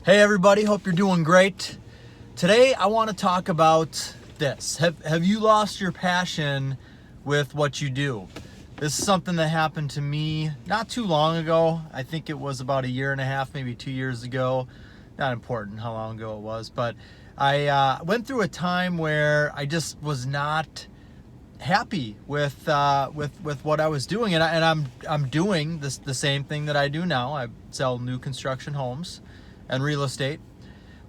Hey everybody, hope you're doing great. Today I want to talk about this. Have you lost your passion with what you do? This is something that happened to me not too long ago. I think it was about a year and a half, maybe 2 years ago. Not important how long ago it was, but I went through a time where I just was not happy with what I was doing, and I'm doing the same thing that I do now. I sell new construction homes and real estate,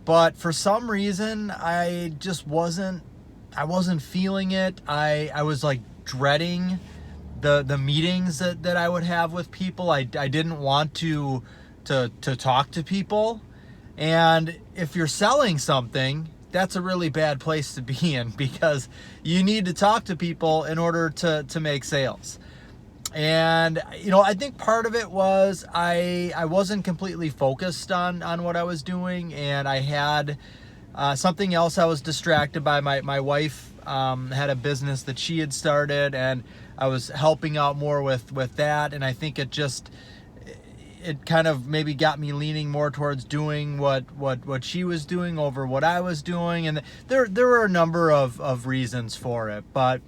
but for some reason I wasn't feeling it. I was like dreading the meetings that I would have with people. I didn't want to talk to people, and if you're selling something, that's a really bad place to be in, because you need to talk to people in order to make sales. And I think part of it was I wasn't completely focused on what I was doing, and I had something else I was distracted by. My wife had a business that she had started, and I was helping out more with that, and I think it kind of maybe got me leaning more towards doing what she was doing over what I was doing. And there were a number of reasons for it, but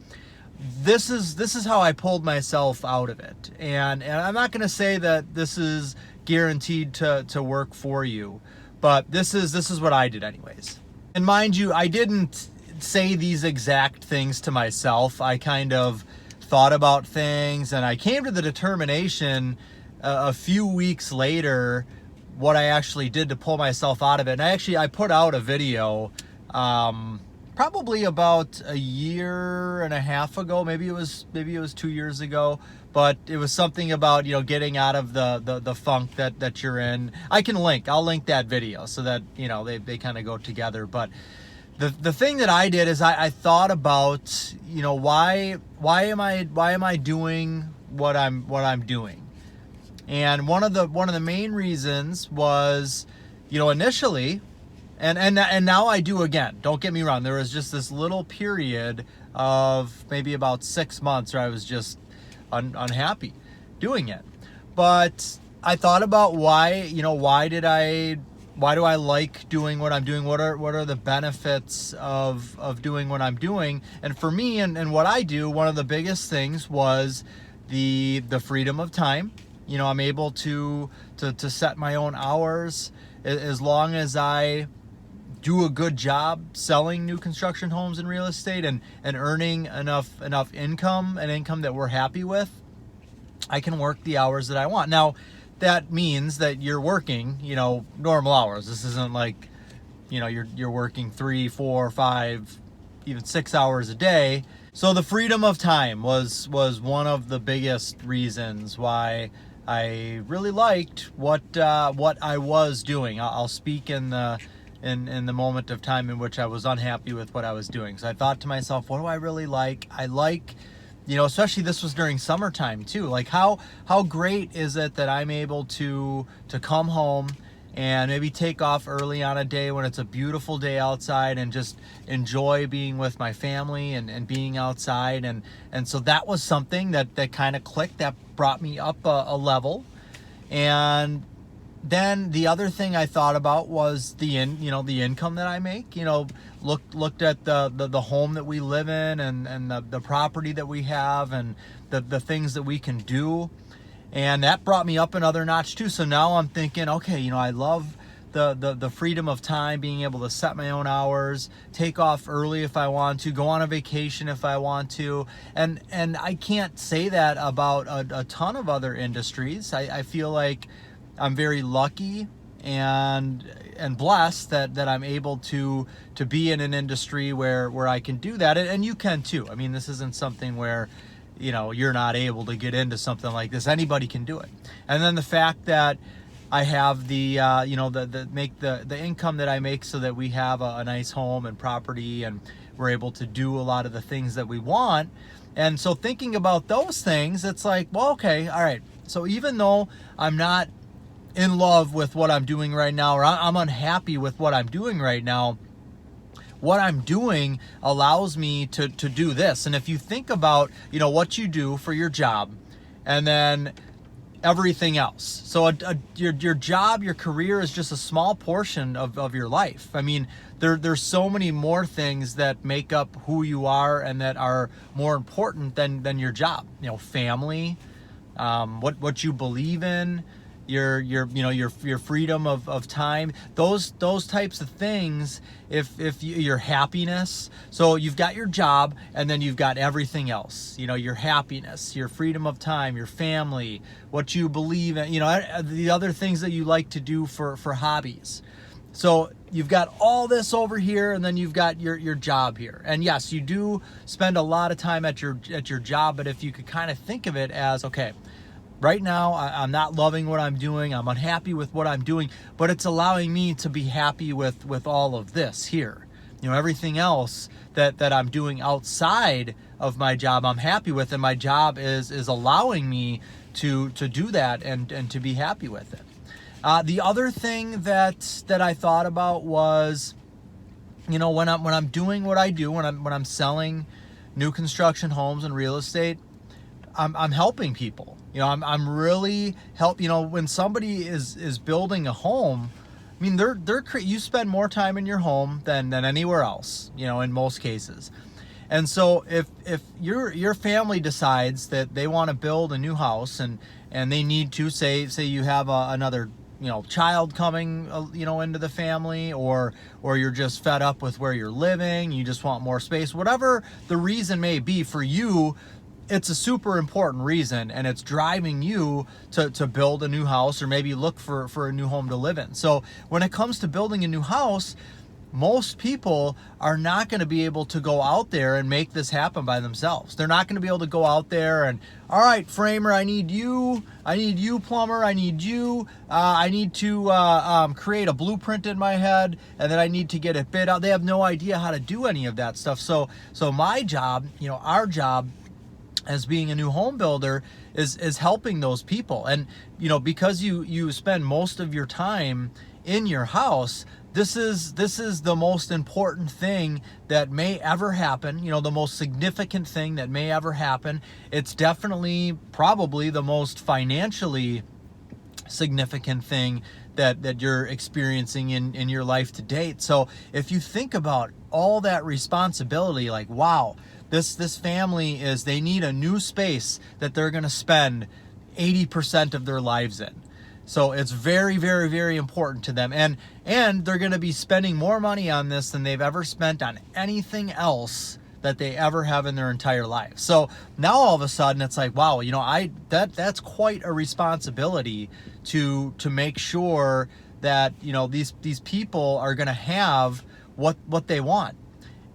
this is how I pulled myself out of it. And I'm not going to say that this is guaranteed to work for you, but this is what I did anyways. And mind you, I didn't say these exact things to myself. I kind of thought about things, and I came to the determination a few weeks later what I actually did to pull myself out of it. And I put out a video probably about a year and a half ago. Maybe it was 2 years ago, but it was something about getting out of the funk that you're in. I'll link that video so that they kind of go together. But the thing that I did is I thought about why am I doing what I'm doing. And one of the main reasons was, initially, and now I do again. Don't get me wrong. There was just this little period of maybe about 6 months where I was just unhappy doing it. But I thought about why do I like doing what I'm doing? What are the benefits of doing what I'm doing? And for me and what I do, one of the biggest things was the freedom of time. I'm able to set my own hours as long as I do a good job selling new construction homes and real estate and earning enough income, an income that we're happy with. I can work the hours that I want. Now, that means that you're working, normal hours. This isn't like, you're working 3, 4, 5, even 6 hours a day. So the freedom of time was one of the biggest reasons why I really liked what I was doing. I'll speak in the moment of time in which I was unhappy with what I was doing. So I thought to myself, what do I really like? I like, especially this was during summertime too. Like how great is it that I'm able to come home and maybe take off early on a day when it's a beautiful day outside and just enjoy being with my family and being outside. And so that was something that kind of clicked, that brought me up a level. And then the other thing I thought about was the income that I make. Looked at the home that we live in and the property that we have and the things that we can do. And that brought me up another notch too. So now I'm thinking, okay, I love the freedom of time, being able to set my own hours, take off early if I want to, go on a vacation if I want to. And I can't say that about a ton of other industries. I feel like I'm very lucky and blessed that I'm able to be in an industry where I can do that. And you can too. I mean, this isn't something where you're not able to get into something like this. Anybody can do it. And then the fact that I have the income that I make so that we have a nice home and property, and we're able to do a lot of the things that we want. And so thinking about those things, it's like, well, okay, all right. So even though I'm not in love with what I'm doing right now, or I'm unhappy with what I'm doing right now, what I'm doing allows me to do this. And if you think about, what you do for your job, and then everything else. So your job, your career is just a small portion of your life. I mean, there's so many more things that make up who you are and that are more important than your job. You know, family, what you believe in, your freedom of time, those types of things. If your happiness, so you've got your job and then you've got everything else, your happiness, your freedom of time, your family, what you believe in, the other things that you like to do for hobbies. So you've got all this over here, and then you've got your job here. And yes, you do spend a lot of time at your job, but if you could kind of think of it as, okay, right now I'm not loving what I'm doing, I'm unhappy with what I'm doing, but it's allowing me to be happy with all of this here. Everything else that I'm doing outside of my job, I'm happy with, and my job is allowing me to do that and to be happy with it. The other thing that I thought about was, when I'm doing what I do, when I'm selling new construction homes and real estate, I'm helping people. I'm really when somebody is building a home, I mean, you spend more time in your home than anywhere else, in most cases. And so if your family decides that they want to build a new house and they need to, say you have another child coming into the family, or you're just fed up with where you're living, you just want more space, whatever the reason may be for you, it's a super important reason, and it's driving you to build a new house or maybe look for a new home to live in. So when it comes to building a new house, most people are not going to be able to go out there and make this happen by themselves. They're not going to be able to go out there and, all right, framer, I need you, plumber, I need you, I need to create a blueprint in my head, and then I need to get it bid out. They have no idea how to do any of that stuff. So my job, our job as being a new home builder is helping those people. And because you spend most of your time in your house, this is the most important thing that may ever happen, the most significant thing that may ever happen. It's definitely probably the most financially significant thing that you're experiencing in your life to date. So if you think about all that responsibility, like, wow, this family they need a new space that they're going to spend 80% of their lives in. So it's very, very, very important to them. And they're going to be spending more money on this than they've ever spent on anything else that they ever have in their entire life. So now all of a sudden it's like, wow, that's quite a responsibility to make sure that, these people are going to have what they want.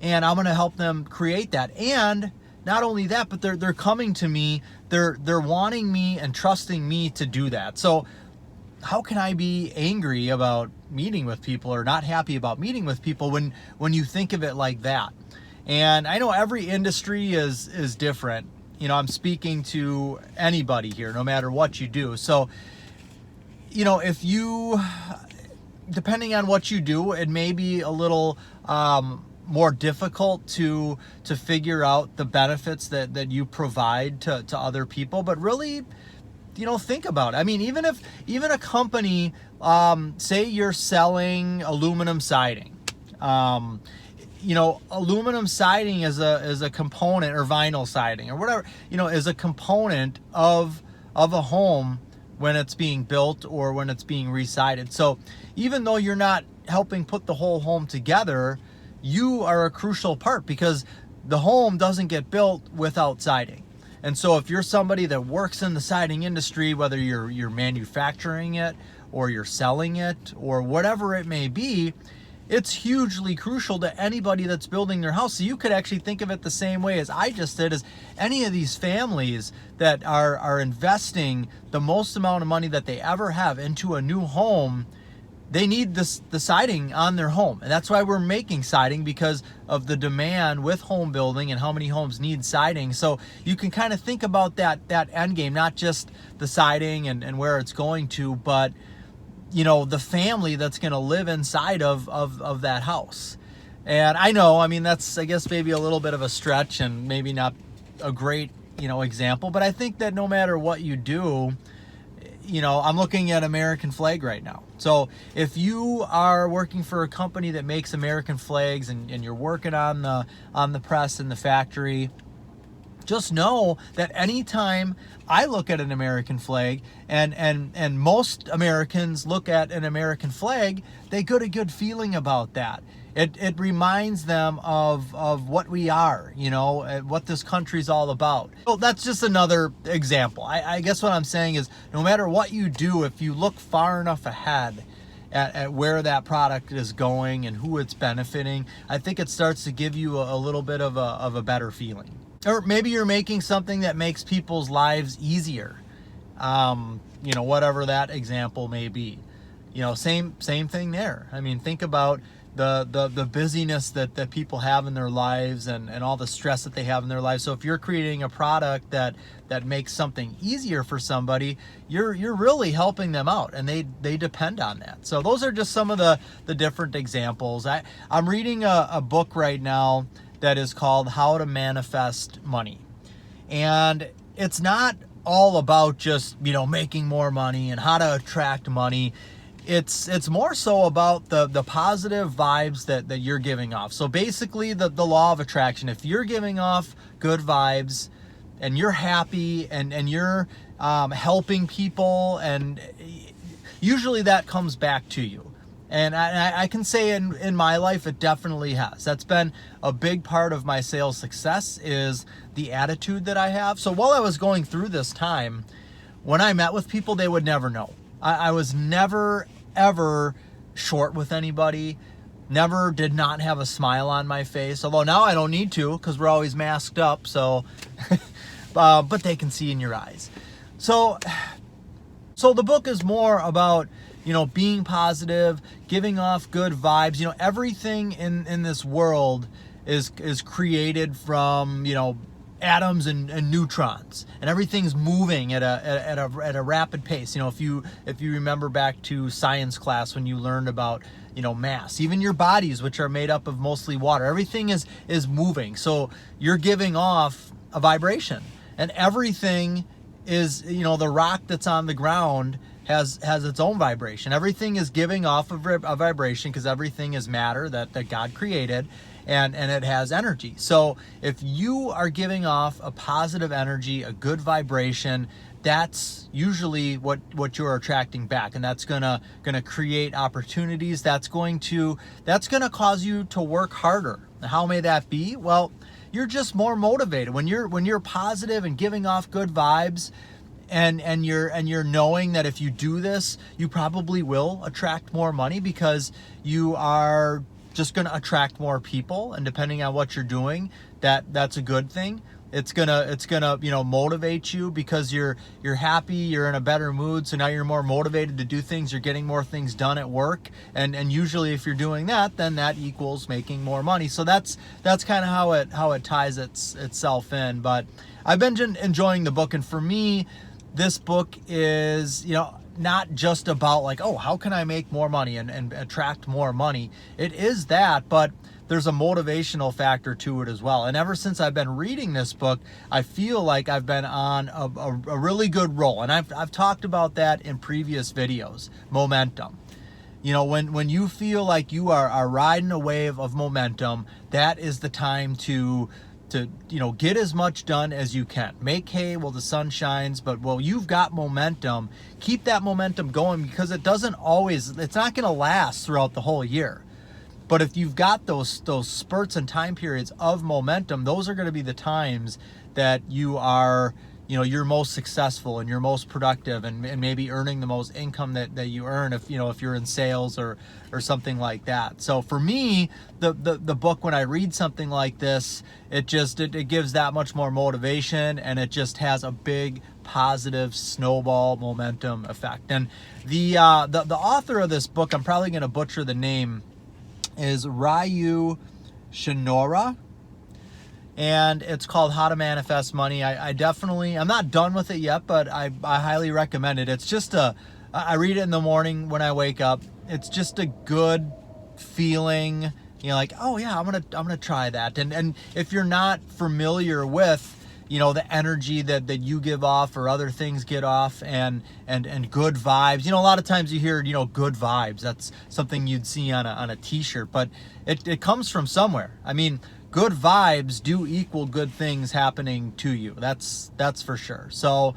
And I'm going to help them create that. And not only that, but they're coming to me, they're wanting me and trusting me to do that. So how can I be angry about meeting with people or not happy about meeting with people when you think of it like that? And I know every industry is different. I'm speaking to anybody here, no matter what you do. So, if you, depending on what you do, it may be a little more difficult to figure out the benefits that you provide to other people. But really, think about it. I mean, even a company, say you're selling aluminum siding, aluminum siding is a component, or vinyl siding or whatever, is a component of a home when it's being built or when it's being resided. So even though you're not helping put the whole home together, you are a crucial part, because the home doesn't get built without siding. And so if you're somebody that works in the siding industry, whether you're manufacturing it or you're selling it or whatever it may be, it's hugely crucial to anybody that's building their house. So you could actually think of it the same way as I just did, as any of these families that are investing the most amount of money that they ever have into a new home. They need the siding on their home. And that's why we're making siding, because of the demand with home building and how many homes need siding. So you can kind of think about that end game, not just the siding and where it's going to, but the family that's going to live inside of that house. And I know, I mean, that's, I guess, maybe a little bit of a stretch and maybe not a great, example, but I think that no matter what you do, I'm looking at American flag right now. So if you are working for a company that makes American flags and you're working on the press in the factory, just know that anytime I look at an American flag and most Americans look at an American flag, they get a good feeling about that. It reminds them of what we are, what this country's all about. So that's just another example. I guess what I'm saying is no matter what you do, if you look far enough ahead at where that product is going and who it's benefiting, I think it starts to give you a little bit of a better feeling. Or maybe you're making something that makes people's lives easier. Whatever that example may be. Same thing there. I mean, think about the busyness that people have in their lives and all the stress that they have in their lives. So if you're creating a product that makes something easier for somebody, you're really helping them out, and they depend on that. So those are just some of the different examples. I'm reading a book right now that is called How to Manifest Money. And it's not all about just, making more money and how to attract money. It's more so about the positive vibes that you're giving off. So basically the law of attraction, if you're giving off good vibes and you're happy and you're helping people, and usually that comes back to you. And I can say in my life, it definitely has. That's been a big part of my sales success, is the attitude that I have. So while I was going through this time, when I met with people, they would never know. I was never, ever short with anybody. Never did not have a smile on my face. Although now I don't need to because we're always masked up. So, but they can see in your eyes. So the book is more about, being positive, giving off good vibes. Everything in this world is created from, atoms and neutrons, and everything's moving at a rapid pace. If you remember back to science class when you learned about, mass, even your bodies, which are made up of mostly water, everything is moving. So you're giving off a vibration, and everything is, the rock that's on the ground has its own vibration. Everything is giving off a vibration because everything is matter that God created, and it has energy. So if you are giving off a positive energy, a good vibration, that's usually what you're attracting back, and that's gonna create opportunities. That's gonna cause you to work harder. How may that be? Well, you're just more motivated when you're positive and giving off good vibes. And you're knowing that if you do this, you probably will attract more money because you are just going to attract more people. And depending on what you're doing, that's a good thing. It's gonna motivate you because you're happy, you're in a better mood, so now you're more motivated to do things. You're getting more things done at work, and usually if you're doing that, then that equals making more money. So that's kind of how it ties itself in. But I've been enjoying the book, and for me, this book is, not just about like, oh, how can I make more money and attract more money? It is that, but there's a motivational factor to it as well. And ever since I've been reading this book, I feel like I've been on a really good roll. And I've talked about that in previous videos, momentum. When you feel like you are riding a wave of momentum, that is the time to get as much done as you can. Make hay while the sun shines, but while you've got momentum, keep that momentum going, because it's not going to last throughout the whole year. But if you've got those spurts and time periods of momentum, those are going to be the times that you are, you're most successful and you're most productive and maybe earning the most income that you earn if you're in sales or something like that. So for me, the book, when I read something like this, it gives that much more motivation, and it just has a big positive snowball momentum effect. And the author of this book, I'm probably going to butcher the name, is Ryu Shinohara, and it's called How to Manifest Money. I'm not done with it yet, but I highly recommend it. It's just I read it in the morning when I wake up. It's just a good feeling, like, oh yeah, I'm gonna try that. And if you're not familiar with, the energy that you give off or other things get off, and good vibes. A lot of times you hear, good vibes. That's something you'd see on a t-shirt, but it comes from somewhere. I mean, good vibes do equal good things happening to you. That's for sure. So,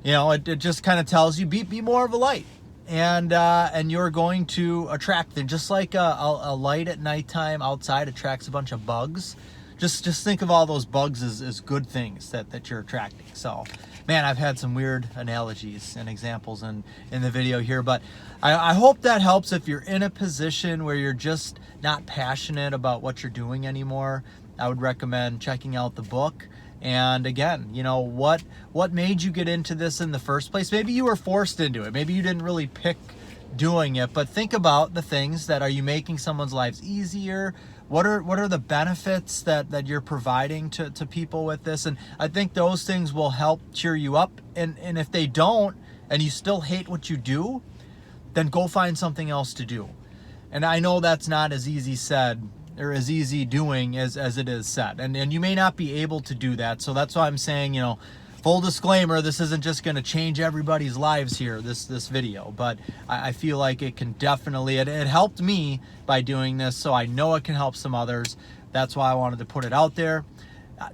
it just kind of tells you be more of a light. And you're going to attract them, just like a light at nighttime outside attracts a bunch of bugs. Just think of all those bugs as good things that you're attracting. So, man, I've had some weird analogies and examples in the video here, but I hope that helps. If you're in a position where you're just not passionate about what you're doing anymore, I would recommend checking out the book. And again, what made you get into this in the first place? Maybe you were forced into it. Maybe you didn't really pick doing it, but think about the things that are you making someone's lives easier? What are the benefits that you're providing to people with this? And I think those things will help cheer you up. And if they don't, and you still hate what you do, then go find something else to do. And I know that's not as easy said or as easy doing as it is said. And you may not be able to do that. So that's why I'm saying, full disclaimer, this isn't just going to change everybody's lives here, this video. But I feel like it can definitely, it helped me by doing this. So I know it can help some others. That's why I wanted to put it out there.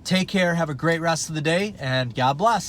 Take care. Have a great rest of the day, and God bless.